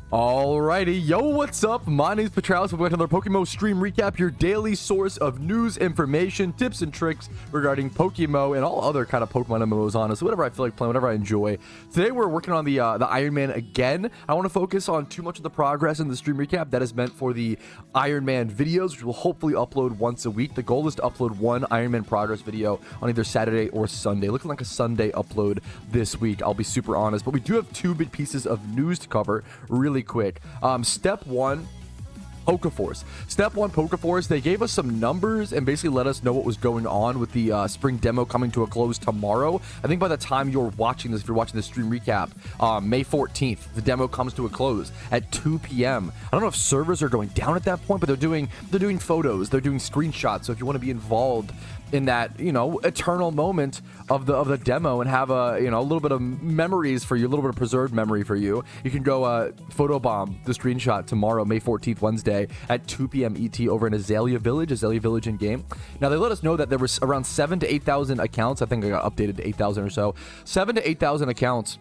Alrighty, yo, what's up? My name is Patrouski. Welcome to another PokeMMO stream recap, your daily source of news, information, tips, and tricks regarding PokeMMO and all other kind of Pokemon MMOs, honestly, whatever I feel like playing, whatever I enjoy. Today we're working on the Iron Man again. I want to focus on too much of the progress in the stream recap that is meant for the Iron Man videos, which we'll hopefully upload once a week. The goal is to upload one Iron Man progress video on either Saturday or Sunday. Looking like a Sunday upload this week, I'll be super honest. But we do have two big pieces of news to cover really quick. Step one, PokeForce. Step one, PokeForce, they gave us some numbers and basically let us know what was going on with the spring demo coming to a close tomorrow. I think by the time you're watching this, if you're watching the stream recap, May 14th, the demo comes to a close at 2 p.m. I don't know if servers are going down at that point, but they're doing photos, they're doing screenshots. So if you want to be involved in that, you know, eternal moment of the demo and have a, you know, a little bit of memories for you, a little bit of preserved memory for you, you can go photobomb the screenshot tomorrow, May 14th, Wednesday at 2 p.m. ET over in Azalea Village in game. Now they let us know that there was around 7,000 to 8,000 accounts. I think I got updated to 8,000 or so. 7,000 to 8,000 accounts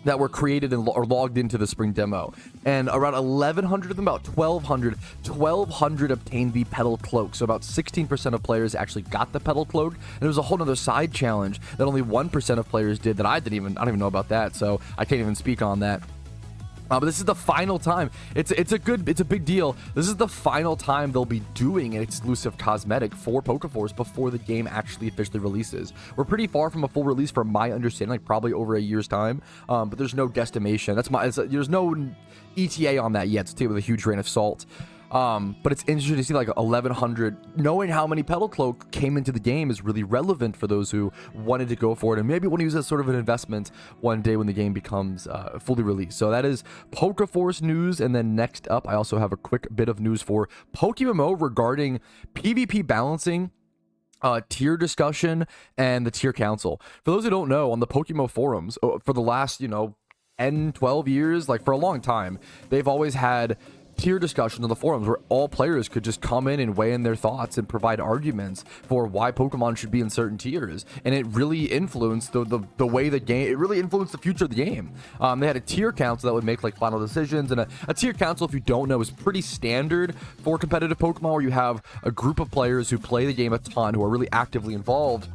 that were created and or logged into the spring demo, and around 1,100 of them, about 1,200 obtained the petal cloak. So about 16% of players actually got the petal cloak, and there was a whole other side challenge that only 1% of players did that I don't even know about that, so I can't even speak on that. But this is the final time. It's a big deal. This is the final time they'll be doing an exclusive cosmetic for PokeForce before the game actually officially releases. We're pretty far from a full release, from my understanding, like probably over a year's time. But there's no guesstimation. There's no ETA on that yet. So take it with a huge grain of salt. But it's interesting to see like 1,100. Knowing how many petal cloak came into the game is really relevant for those who wanted to go for it and maybe want to use it as sort of an investment one day when the game becomes fully released. So that is PokeForce news. And then next up, I also have a quick bit of news for PokeMMO regarding PvP balancing, tier discussion, and the tier council. For those who don't know, on the PokeMMO forums for the last 10, 12 years, like for a long time, they've always had tier discussions on the forums where all players could just come in and weigh in their thoughts and provide arguments for why Pokemon should be in certain tiers, and it really influenced the way the game, it really influenced the future of the game. They had a tier council that would make like final decisions, and a tier council, if you don't know, is pretty standard for competitive Pokemon, where you have a group of players who play the game a ton, who are really actively involved,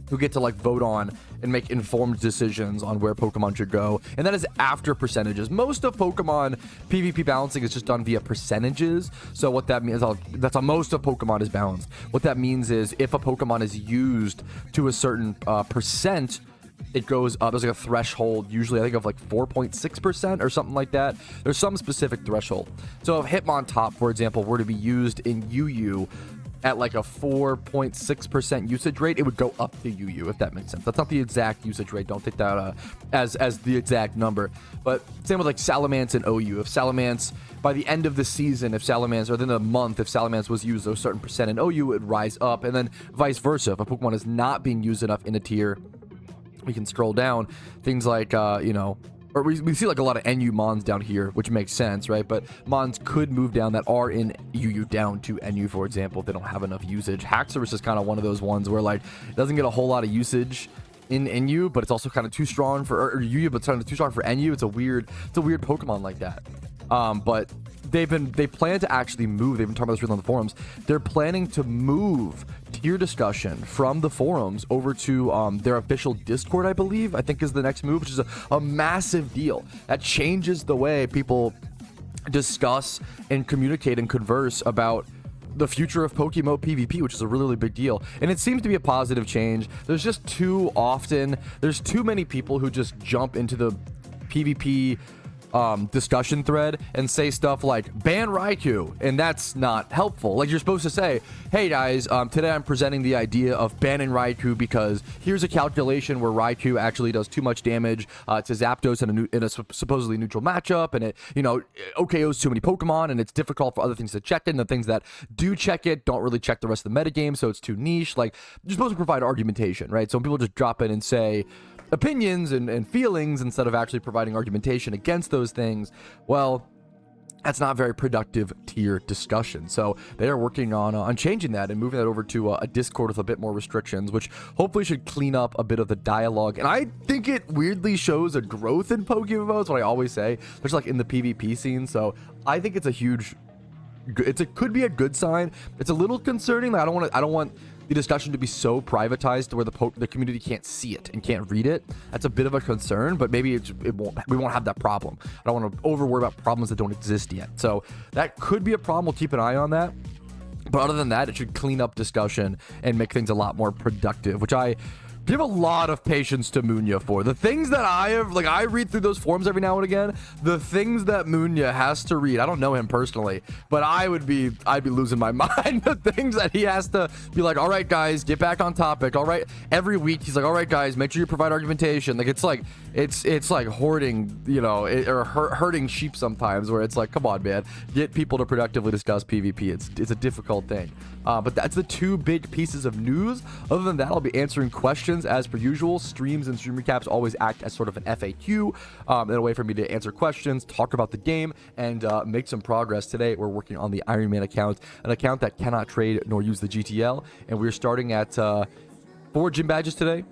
who get to like vote on and make informed decisions on where Pokemon should go. And that is after percentages. Most of Pokemon PvP balancing is just done via percentages. So what that means, that's how most of Pokemon is balanced. What that means is if a Pokemon is used to a certain percent, it goes up. There's like a threshold, usually I think of like 4.6% or something like that. There's some specific threshold. So if Hitmontop, for example, were to be used in UU at like a 4.6% usage rate, it would go up to UU, if that makes sense. That's not the exact usage rate. Don't take that as the exact number. But same with like Salamence and OU. If Salamence, by the end of the season, if Salamence, or within a month, if Salamence was used a certain percent in OU, it would rise up. And then vice versa. If a Pokemon is not being used enough in a tier, we can scroll down. Things like, or we see like a lot of NU Mons down here, which makes sense, right? But Mons could move down that are in UU down to NU, for example, if they don't have enough usage. Haxorus is kind of one of those ones where like it doesn't get a whole lot of usage in NU, but it's also kind of too strong for, or UU, but it's kind of too strong for NU. It's a weird Pokemon like that. But they plan to actually move. They've been talking about this really on the forums. They're planning to move tier discussion from the forums over to their official Discord, I believe. I think is the next move, which is a massive deal. That changes the way people discuss and communicate and converse about the future of PokeMMO PvP, which is a really, really big deal. And it seems to be a positive change. There's just too many people who just jump into the PvP discussion thread and say stuff like ban Raikou, and that's not helpful. Like, you're supposed to say, hey guys, today I'm presenting the idea of banning Raikou because here's a calculation where Raikou actually does too much damage to Zapdos in a supposedly neutral matchup, and it OKOs too many Pokemon, and it's difficult for other things to check it, and the things that do check it don't really check the rest of the metagame, so it's too niche. Like, you're supposed to provide argumentation, right? So when people just drop in and say opinions and feelings instead of actually providing argumentation against those things, well, that's not very productive tier discussion. So they are working on changing that and moving that over to a Discord with a bit more restrictions, which hopefully should clean up a bit of the dialogue. And I think it weirdly shows a growth in PokeMMO, is what I always say, especially like in the PvP scene. So I think it's a huge, could be a good sign. It's a little concerning that I don't want the discussion to be so privatized to where the community can't see it and can't read it. That's a bit of a concern, but maybe we won't have that problem. I don't want to over worry about problems that don't exist yet. So that could be a problem. We'll keep an eye on that. But other than that, it should clean up discussion and make things a lot more productive, which I give a lot of patience to Munya for. The things that I read through those forums every now and again, the things that Munya has to read. I don't know him personally, but I'd be losing my mind. The things that he has to be like, all right, guys, get back on topic. All right. Every week he's like, all right, guys, make sure you provide argumentation. Like, it's like hoarding, or herding sheep sometimes, where it's like, come on, man, get people to productively discuss PvP. It's a difficult thing. But that's the two big pieces of news. Other than that, I'll be answering questions as per usual. Streams and stream recaps always act as sort of an FAQ, and a way for me to answer questions, talk about the game, and make some progress. Today, we're working on the Iron Man account, an account that cannot trade nor use the GTL, and we're starting at 4 gym badges today.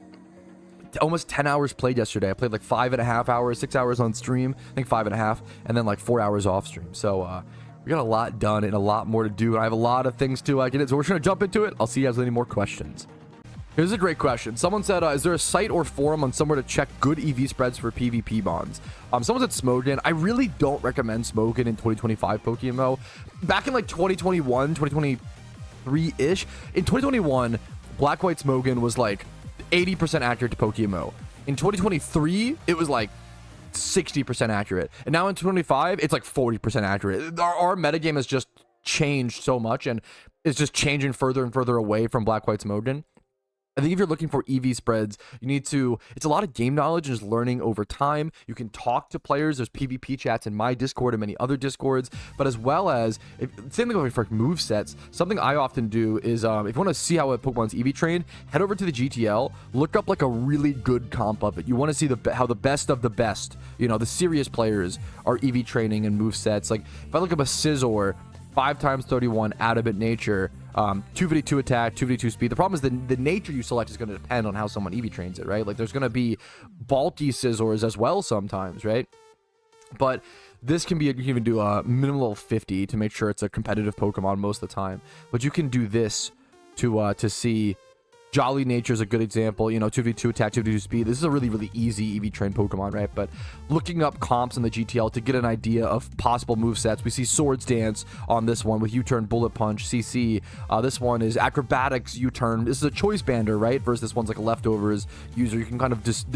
Almost 10 hours played yesterday. I played like 5.5 hours, 6 hours on stream, I think 5.5, and then like 4 hours off stream. So we got a lot done and a lot more to do, and I have a lot of things to get in. So we're just gonna jump into it. I'll see you guys with any more questions. Here's a great question. Someone said, is there a site or forum on somewhere to check good EV spreads for PvP bonds? Someone said Smogon. I really don't recommend Smogon in 2025 PokeMMO. Back in like 2021, 2023-ish, in 2021, Black White Smogon was like 80% accurate to PokeMMO. In 2023, it was like 60% accurate. And now in 2025, it's like 40% accurate. Our metagame has just changed so much, and it's just changing further and further away from Black White Smogon. I think if you're looking for EV spreads, you need to, it's a lot of game knowledge and just learning over time. You can talk to players. There's PvP chats in my Discord and many other Discords, but as well as, same thing for movesets. Something I often do is, if you want to see how a Pokemon's EV trained, head over to the GTL, look up like a really good comp of it. You want to see how the best of the best, the serious players are EV training and movesets. Like, if I look up a Scizor, 5x31 adamant nature, 252 attack, 252 speed. The problem is the nature you select is going to depend on how someone EV trains it, right? Like, there's going to be bulky Scizors as well sometimes, right? But this can be, you can even do a minimal 50 to make sure it's a competitive Pokemon most of the time. But you can do this to see. Jolly Nature is a good example, 2v2 attack, 2v2 speed. This is a really, really easy EV trained Pokemon, right? But looking up comps in the GTL to get an idea of possible movesets. We see Swords Dance on this one with U-turn, Bullet Punch, CC. This one is Acrobatics, U-turn. This is a Choice Bander, right? Versus this one's like a Leftovers user. You can kind of just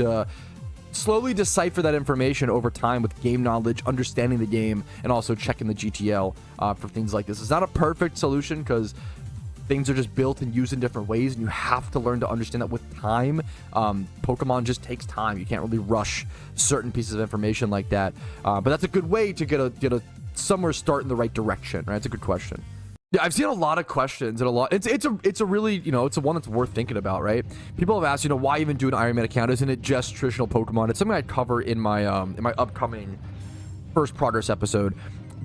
slowly decipher that information over time with game knowledge, understanding the game, and also checking the GTL for things like this. It's not a perfect solution because things are just built and used in different ways, and you have to learn to understand that with time. Pokemon just takes time. You can't really rush certain pieces of information like that. But that's a good way to get a somewhere start in the right direction, right? It's a good question. Yeah, I've seen a lot of questions and a lot. It's a really, it's a one that's worth thinking about, right? People have asked, why even do an Iron Man account? Isn't it just traditional Pokemon? It's something I cover in my upcoming first progress episode.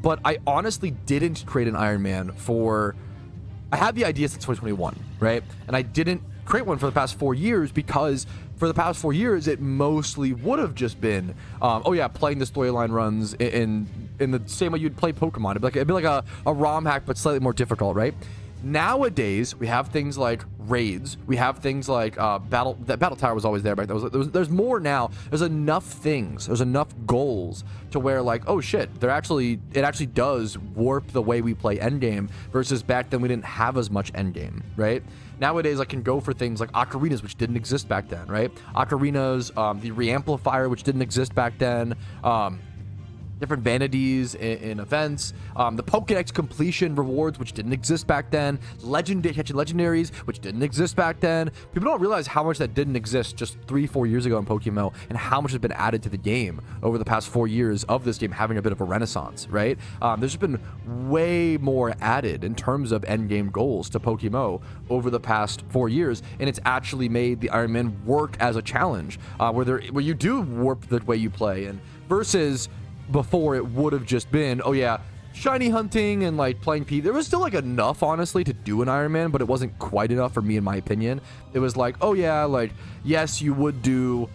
But I honestly didn't create an Iron Man for. I had the idea since 2021, right? And I didn't create one for the past 4 years because for the past 4 years, it mostly would have just been, playing the storyline runs in the same way you'd play Pokemon. It'd be like a ROM hack, but slightly more difficult, right? Nowadays, we have things like raids. We have things like Battle Tower was always there back then. There's more now. There's enough things. There's enough goals to where, like, oh shit, it actually does warp the way we play endgame versus back then we didn't have as much endgame, right? Nowadays, I can go for things like ocarinas, which didn't exist back then, right? Ocarinas, the reamplifier, which didn't exist back then. Different vanities in events, the Pokedex completion rewards, which didn't exist back then, catching legendaries, which didn't exist back then. People don't realize how much that didn't exist just 3-4 years ago in PokeMMO, and how much has been added to the game over the past 4 years of this game having a bit of a renaissance, right? There's just been way more added in terms of endgame goals to PokeMMO over the past 4 years, and it's actually made the Iron Man work as a challenge, where you do warp the way you play, and versus before it would have just been, oh yeah, shiny hunting and like playing P. There was still like enough, honestly, to do an Iron Man, but it wasn't quite enough for me, in my opinion. It was like, oh yeah, like, yes, you would do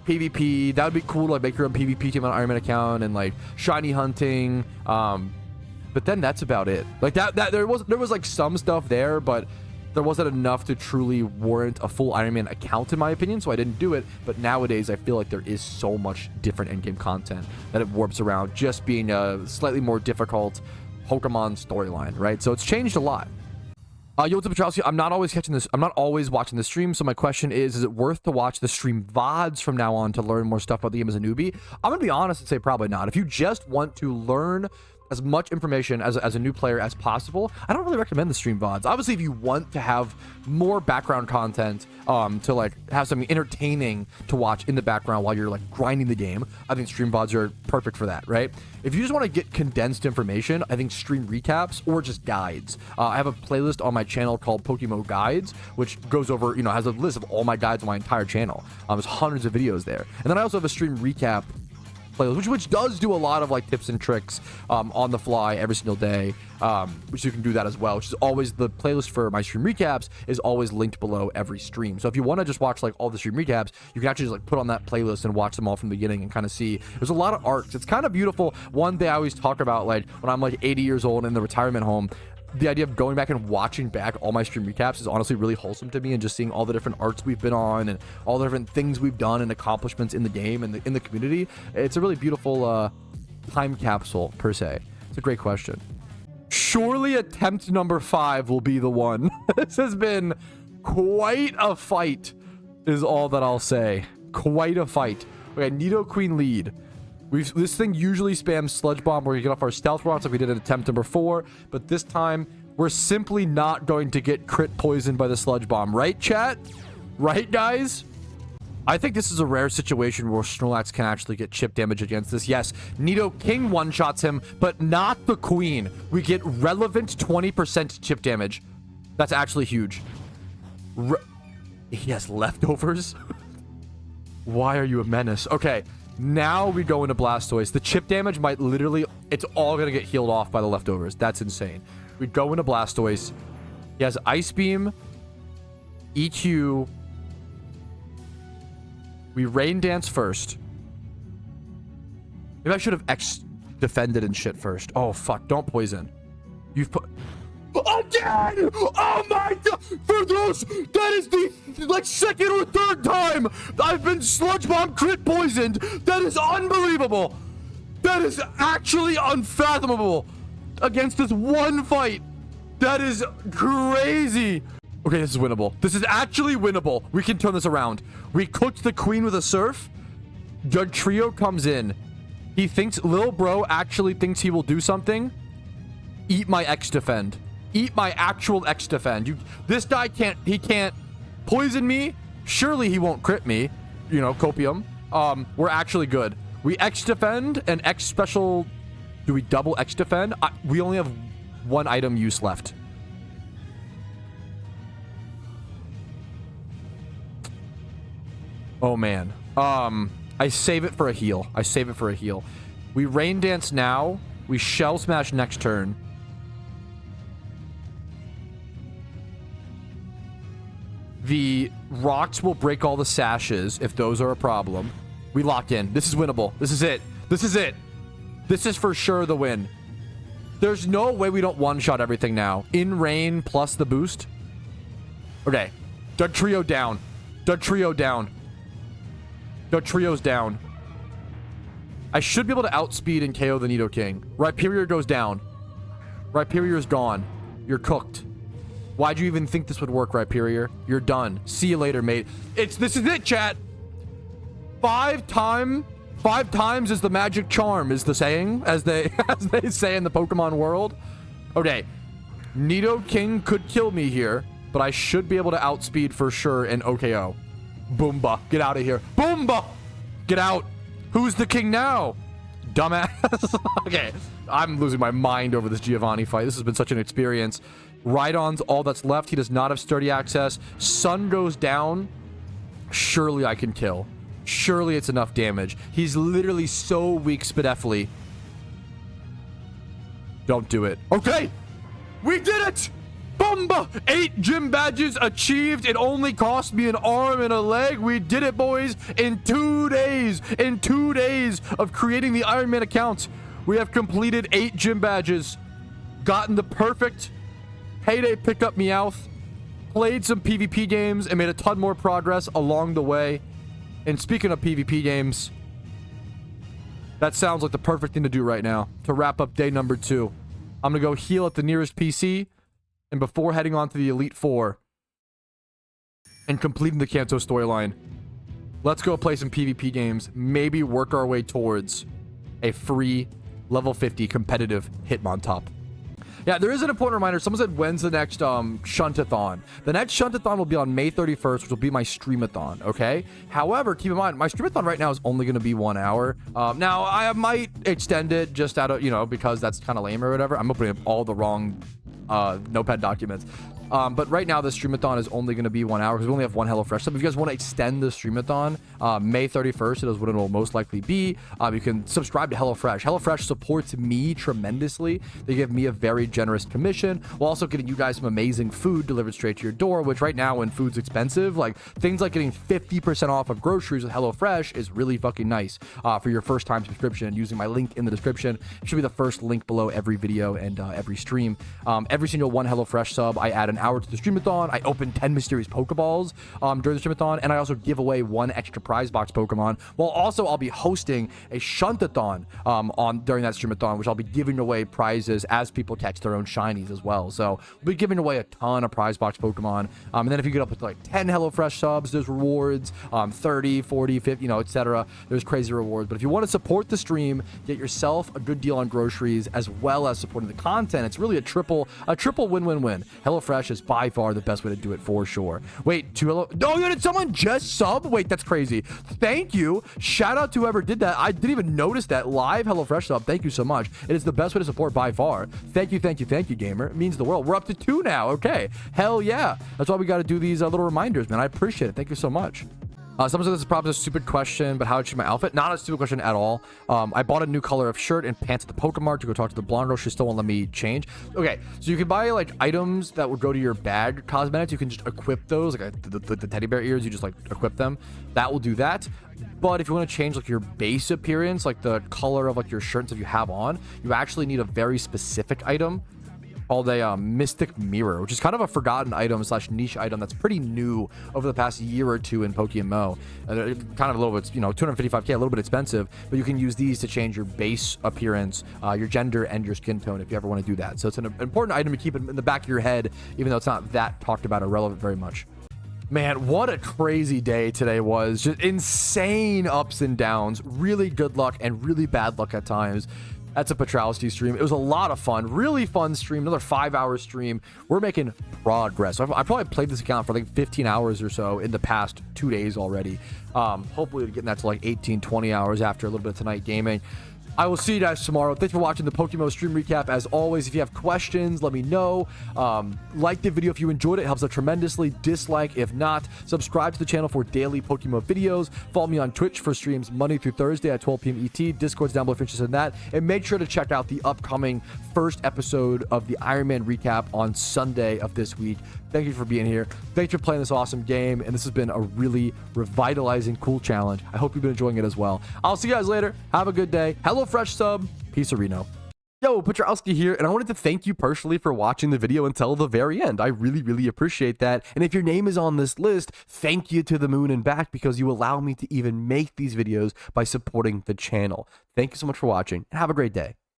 PvP. That would be cool to like make your own PvP team on an Iron Man account and like shiny hunting. But then that's about it. Like that there was like some stuff there, but there wasn't enough to truly warrant a full Iron Man account, in my opinion, so I didn't do it. But nowadays, I feel like there is so much different endgame content that it warps around just being a slightly more difficult Pokemon storyline, right? So it's changed a lot. Yo, what's up, Patrouski? I'm not always watching the stream, so my question is it worth to watch the stream VODs from now on to learn more stuff about the game as a newbie? I'm gonna be honest and say probably not. If you just want to learn as much information as a new player as possible, I don't really recommend the stream VODs. Obviously, if you want to have more background content, to like have something entertaining to watch in the background while you're like grinding the game, I think stream VODs are perfect for that, right? If you just want to get condensed information, I think stream recaps or just guides. I have a playlist on my channel called PokeMMO Guides, which goes over, has a list of all my guides on my entire channel. There's hundreds of videos there. And then I also have a stream recap playlist, which does do a lot of like tips and tricks on the fly every single day, which you can do that as well, which is always the playlist for my stream recaps is always linked below every stream. So if you want to just watch like all the stream recaps, you can actually just like put on that playlist and watch them all from the beginning and kind of see there's a lot of arcs. It's kind of beautiful. One day I always talk about, like, when I'm like 80 years old in the retirement home, the idea of going back and watching back all my stream recaps is honestly really wholesome to me, and just seeing all the different arts we've been on and all the different things we've done and accomplishments in the game and in the community. It's a really beautiful time capsule, per se. It's a great question. Surely attempt number 5 will be the one. This has been quite a fight, is all that I'll say. Quite a fight. We got Nidoqueen lead. This thing usually spams Sludge Bomb where you get off our Stealth Rocks like we did in attempt number 4, but this time we're simply not going to get crit poisoned by the Sludge Bomb. Right, chat? Right, guys? I think this is a rare situation where Snorlax can actually get chip damage against this. Yes, Nidoking one-shots him, but not the Queen. We get relevant 20% chip damage. That's actually huge. He has leftovers? Why are you a menace? Okay. Now we go into Blastoise. The chip damage might literally... It's all going to get healed off by the leftovers. That's insane. We go into Blastoise. He has Ice Beam, EQ. We Rain Dance first. Maybe I should have X-defended and shit first. Oh, fuck. Don't poison. You've put... Again! Oh my god! For those, that is the like second or third time I've been Sludge Bomb crit poisoned. That is unbelievable. That is actually unfathomable against this one fight. That is crazy. Okay, this is winnable. This is actually winnable. We can turn this around. We cooked the Queen with a Surf. Judge Trio comes in. He thinks Lil Bro actually thinks he will do something. Eat my X-defend. Eat my actual X-defend. This guy can't poison me. Surely he won't crit me. Copium. We're actually good. We X-defend and X-special. Do we double X-defend? We only have one item use left. Oh, man. I save it for a heal. We Rain Dance now. We Shell Smash next turn. The rocks will break all the sashes if those are a problem. We lock in. This is winnable. This is it. This is for sure the win. There's no way we don't one-shot everything now. In rain plus the boost. Okay. Doug Trio down. Trio's down. I should be able to outspeed and KO the Nidoking. Rhyperior goes down. Rhyperior's gone. You're cooked. Why'd you even think this would work, Rhyperior? You're done. See you later, mate. This is it, chat. 5 times is the magic charm, is the saying, as they say in the Pokemon world. Okay. Nidoking could kill me here, but I should be able to outspeed for sure and OKO. Boomba. Get out of here. Boomba! Get out. Who's the king now? Dumbass. Okay. I'm losing my mind over this Giovanni fight. This has been such an experience. Rhydon's all that's left. He does not have sturdy access. Sun goes down. Surely I can kill. Surely it's enough damage. He's literally so weak, Spidefly. Don't do it. Okay. We did it. Bumba! 8 gym badges achieved. It only cost me an arm and a leg. We did it, boys. In 2 days. In 2 days of creating the Iron Man account, we have completed 8 gym badges. Gotten the perfect payday pickup Meowth. Played some PvP games and made a ton more progress along the way. And speaking of PvP games, that sounds like the perfect thing to do right now to wrap up day number 2. I'm going to go heal at the nearest PC. And before heading on to the Elite Four and completing the Kanto storyline, let's go play some PvP games. Maybe work our way towards a free level 50 competitive Hitmontop. Yeah, there is an important reminder. Someone said, when's the next SHUNTATHON? The next SHUNTATHON will be on May 31st, which will be my Streamathon, okay? However, keep in mind, my Streamathon right now is only going to be 1 hour. Now, I might extend it just out of, you know, because that's kind of lame or whatever. I'm opening up all the wrong notepad documents. But right now, the Streamathon is only going to be 1 hour because we only have one HelloFresh sub. If you guys want to extend the Streamathon, May 31st, it is what it will most likely be. You can subscribe to HelloFresh. HelloFresh supports me tremendously. They give me a very generous commission while also getting you guys some amazing food delivered straight to your door, which right now when food's expensive, like things like getting 50% off of groceries with HelloFresh is really fucking nice for your first time subscription. Using my link in the description, it should be the first link below every video and every stream. Every single one HelloFresh sub, I add an hour to the Streamathon. I open 10 mysterious Pokeballs during the Streamathon, and I also give away 1 extra prize box Pokemon. While also I'll be hosting a SHUNTAthon during that Streamathon, which I'll be giving away prizes as people catch their own shinies as well. So we'll be giving away a ton of prize box Pokemon. And then if you get up with like 10 HelloFresh subs, there's rewards, 30, 40, 50, you know, etc. There's crazy rewards. But if you want to support the stream, get yourself a good deal on groceries as well as supporting the content, it's really a triple win-win-win. HelloFresh is by far the best way to do it for sure. Wait, oh, did someone just sub? Wait, that's crazy. Thank you. Shout out to whoever did that. I didn't even notice that live HelloFresh sub. Thank you so much. It is the best way to support by far. Thank you, gamer. It means the world. We're up to 2 now. Okay. Hell yeah. That's why we got to do these little reminders, man. I appreciate it. Thank you so much. Someone said this is probably a stupid question, but how would you my outfit? Not a stupid question at all. I bought a new color of shirt and pants at the Pokemart to go talk to the blonde girl. She still won't let me change. Okay, so you can buy like items that would go to your bag cosmetics. You can just equip those, like the teddy bear ears. You just like equip them. That will do that. But if you want to change like your base appearance, like the color of like your shirts if you have on, you actually need a very specific item called a Mystic Mirror, which is kind of a forgotten item / niche item that's pretty new over the past year or 2 in PokeMMO. Kind of a little bit, you know, 255k, a little bit expensive, but you can use these to change your base appearance, your gender, and your skin tone if you ever want to do that. So it's an important item to keep in the back of your head, even though it's not that talked about or relevant very much. Man, what a crazy day today was. Just insane ups and downs, really good luck and really bad luck at times. That's a Patrouski stream. It was a lot of fun. Really fun stream. Another 5-hour stream. We're making progress. I probably played this account for like 15 hours or so in the past 2 days already. Hopefully getting that to like 18, 20 hours after a little bit of tonight gaming. I will see you guys tomorrow. Thanks for watching the PokeMMO stream recap. As always, if you have questions, let me know. Like the video if you enjoyed it. It helps out tremendously. Dislike if not. Subscribe to the channel for daily PokeMMO videos. Follow me on Twitch for streams Monday through Thursday at 12 p.m. ET. Discord's down below if you're interested in that. And make sure to check out the upcoming first episode of the Iron Man recap on Sunday of this week. Thank you for being here. Thanks for playing this awesome game. And this has been a really revitalizing, cool challenge. I hope you've been enjoying it as well. I'll see you guys later. Have a good day. HelloFresh sub. Peace, Reno. Yo, Patrouski here, and I wanted to thank you personally for watching the video until the very end. I really, really appreciate that. And if your name is on this list, thank you to the moon and back because you allow me to even make these videos by supporting the channel. Thank you so much for watching, and have a great day.